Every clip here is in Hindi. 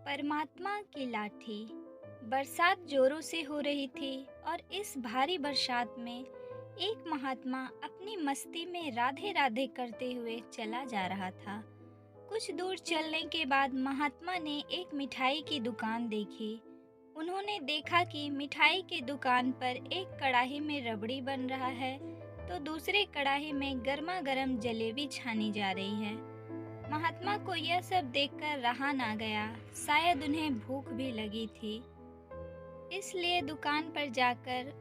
परमात्मा की लाठी। बरसात जोरों से हो रही थी और इस भारी बरसात में एक महात्मा अपनी मस्ती में राधे राधे करते हुए चला जा रहा था। कुछ दूर चलने के बाद महात्मा ने एक मिठाई की दुकान देखी। उन्होंने देखा कि मिठाई की दुकान पर एक कढ़ाई में रबड़ी बन रहा है, तो दूसरे कढ़ाई में गर्मा गर्म जलेबी छानी जा रही है। महात्मा को यह सब देखकर रहा ना गया। शायद उन्हें भूख भी लगी थी, इसलिए दुकान पर जाकर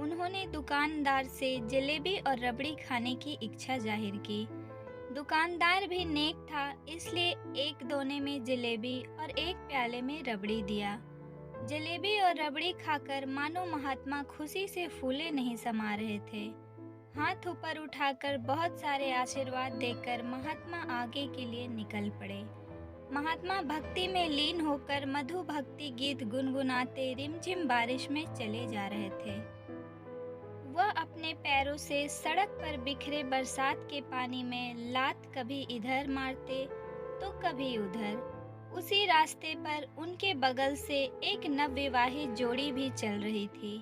उन्होंने दुकानदार से जलेबी और रबड़ी खाने की इच्छा जाहिर की। दुकानदार भी नेक था, इसलिए एक दोने में जलेबी और एक प्याले में रबड़ी दिया। जलेबी और रबड़ी खाकर मानो महात्मा खुशी से फूले नहीं समा रहे थे। हाथ ऊपर उठाकर बहुत सारे आशीर्वाद देकर महात्मा आगे के लिए निकल पड़े। महात्मा भक्ति में लीन होकर मधु भक्ति गीत गुनगुनाते रिमझिम बारिश में चले जा रहे थे। वह अपने पैरों से सड़क पर बिखरे बरसात के पानी में लात कभी इधर मारते तो कभी उधर। उसी रास्ते पर उनके बगल से एक नवविवाहित जोड़ी भी चल रही थी।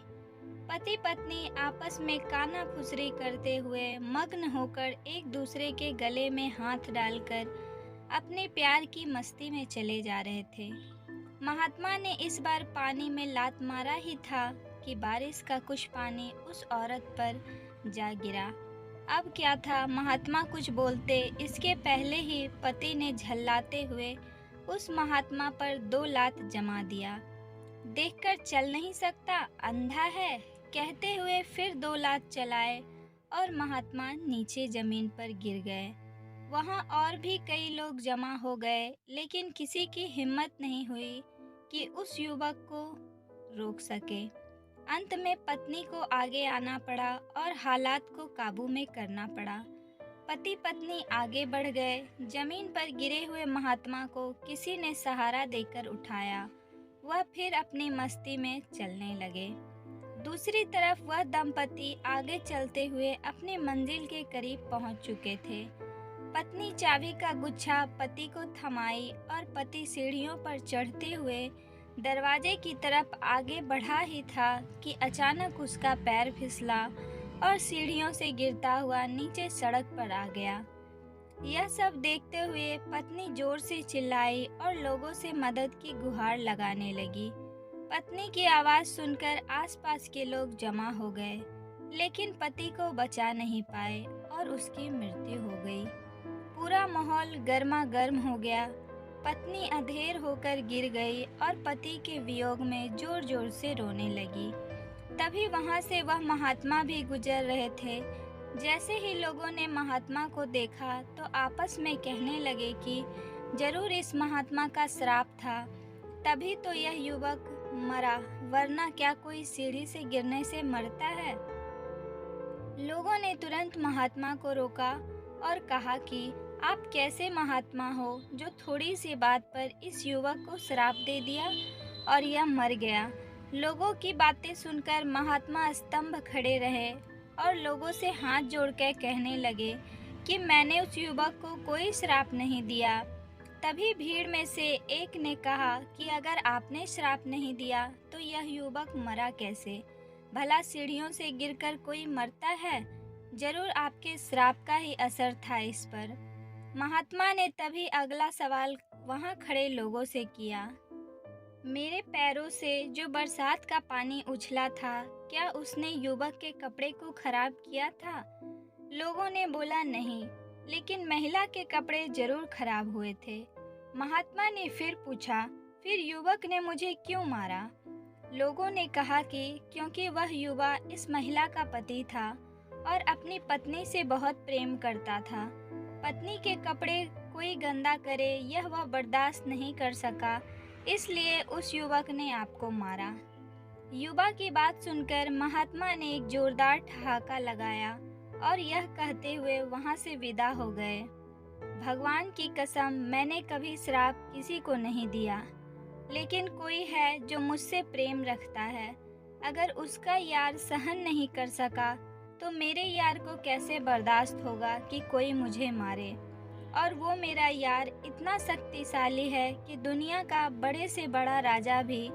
पति पत्नी आपस में काना फुसरी करते हुए मग्न होकर एक दूसरे के गले में हाथ डालकर अपने प्यार की मस्ती में चले जा रहे थे। महात्मा ने इस बार पानी में लात मारा ही था कि बारिश का कुछ पानी उस औरत पर जा गिरा। अब क्या था, महात्मा कुछ बोलते इसके पहले ही पति ने झल्लाते हुए उस महात्मा पर 2 लात जमा दिया। देखकर चल नहीं सकता, अंधा है, कहते हुए फिर 2 लात चलाए और महात्मा नीचे जमीन पर गिर गए। वहां और भी कई लोग जमा हो गए, लेकिन किसी की हिम्मत नहीं हुई कि उस युवक को रोक सके। अंत में पत्नी को आगे आना पड़ा और हालात को काबू में करना पड़ा। पति पत्नी आगे बढ़ गए। जमीन पर गिरे हुए महात्मा को किसी ने सहारा देकर उठाया। वह फिर अपनी मस्ती में चलने लगे। दूसरी तरफ वह दंपति आगे चलते हुए अपनी मंजिल के करीब पहुंच चुके थे। पत्नी चाबी का गुच्छा पति को थमाई और पति सीढ़ियों पर चढ़ते हुए दरवाजे की तरफ आगे बढ़ा ही था कि अचानक उसका पैर फिसला और सीढ़ियों से गिरता हुआ नीचे सड़क पर आ गया। यह सब देखते हुए पत्नी जोर से चिल्लाई और लोगों से मदद की गुहार लगाने लगी। पत्नी की आवाज़ सुनकर आसपास के लोग जमा हो गए, लेकिन पति को बचा नहीं पाए और उसकी मृत्यु हो गई। पूरा माहौल गर्मा गर्म हो गया। पत्नी अधेर होकर गिर गई और पति के वियोग में जोर जोर से रोने लगी। तभी वहां से वह महात्मा भी गुजर रहे थे। जैसे ही लोगों ने महात्मा को देखा तो आपस में कहने लगे कि जरूर इस महात्मा का श्राप था, तभी तो यह युवक मरा, वरना क्या कोई सीढ़ी से गिरने से मरता है। लोगों ने तुरंत महात्मा को रोका और कहा कि आप कैसे महात्मा हो जो थोड़ी सी बात पर इस युवक को श्राप दे दिया और यह मर गया। लोगों की बातें सुनकर महात्मा स्तंभ खड़े रहे और लोगों से हाथ जोड़कर कहने लगे कि मैंने उस युवक को कोई श्राप नहीं दिया। तभी भीड़ में से एक ने कहा कि अगर आपने श्राप नहीं दिया तो यह युवक मरा कैसे? भला सीढ़ियों से गिरकर कोई मरता है? जरूर आपके श्राप का ही असर था इस पर। महात्मा ने तभी अगला सवाल वहां खड़े लोगों से किया, मेरे पैरों से जो बरसात का पानी उछला था, क्या उसने युवक के कपड़े को खराब किया था? लोगों ने बोला नहीं, लेकिन महिला के कपड़े जरूर खराब हुए थे। महात्मा ने फिर पूछा, फिर युवक ने मुझे क्यों मारा? लोगों ने कहा कि क्योंकि वह युवा इस महिला का पति था और अपनी पत्नी से बहुत प्रेम करता था। पत्नी के कपड़े कोई गंदा करे यह वह बर्दाश्त नहीं कर सका, इसलिए उस युवक ने आपको मारा। युवा की बात सुनकर महात्मा ने एक जोरदार ठहाका लगाया और यह कहते हुए वहां से विदा हो गए। भगवान की कसम, मैंने कभी श्राप किसी को नहीं दिया, लेकिन कोई है जो मुझसे प्रेम रखता है। अगर उसका यार सहन नहीं कर सका तो मेरे यार को कैसे बर्दाश्त होगा कि कोई मुझे मारे। और वो मेरा यार इतना शक्तिशाली है कि दुनिया का बड़े से बड़ा राजा भी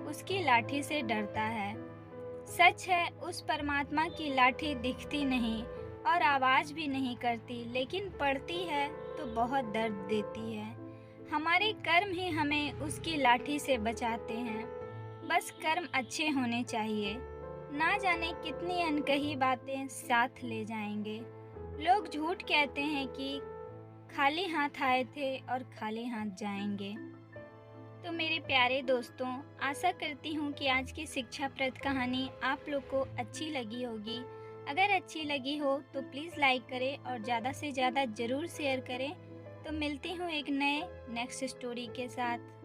उसकी लाठी से डरता है। सच है, उस परमात्मा की लाठी दिखती नहीं और आवाज़ भी नहीं करती, लेकिन पड़ती है तो बहुत दर्द देती है। हमारे कर्म ही हमें उसकी लाठी से बचाते हैं। बस कर्म अच्छे होने चाहिए। ना जाने कितनी अनकही बातें साथ ले जाएंगे। लोग झूठ कहते हैं कि खाली हाथ आए थे और खाली हाथ जाएंगे। तो मेरे प्यारे दोस्तों, आशा करती हूँ कि आज की शिक्षाप्रद कहानी आप लोग को अच्छी लगी होगी। अगर अच्छी लगी हो तो प्लीज़ लाइक करें और ज़्यादा से ज़्यादा ज़रूर शेयर करें। तो मिलती हूँ एक नए नेक्स्ट स्टोरी के साथ।